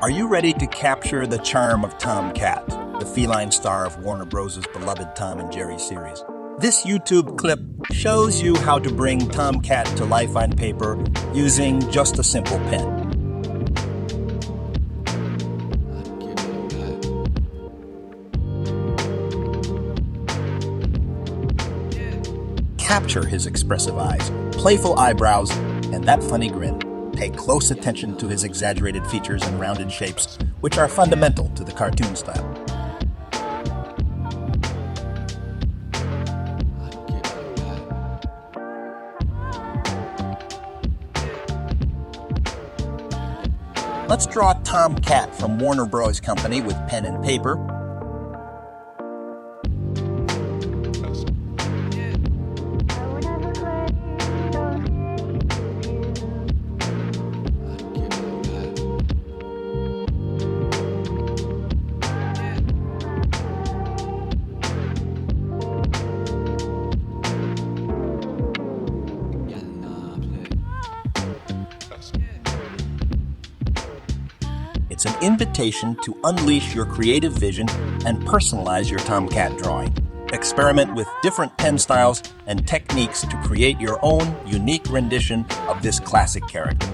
Are you ready to capture the charm of Tom Cat, the feline star of Warner Bros.' beloved Tom and Jerry series? This YouTube clip shows you how to bring Tom Cat to life on paper using just a simple pen. Capture his expressive eyes, playful eyebrows, and that funny grin. Pay close attention to his exaggerated features and rounded shapes, which are fundamental to the cartoon style. Let's draw Tom Cat from Warner Bros. Company with pen and paper. It's an invitation to unleash your creative vision and personalize your Tom Cat drawing. Experiment with different pen styles and techniques to create your own unique rendition of this classic character.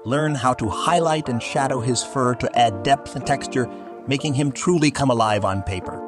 Learn how to highlight and shadow his fur to add depth and texture, making him truly come alive on paper.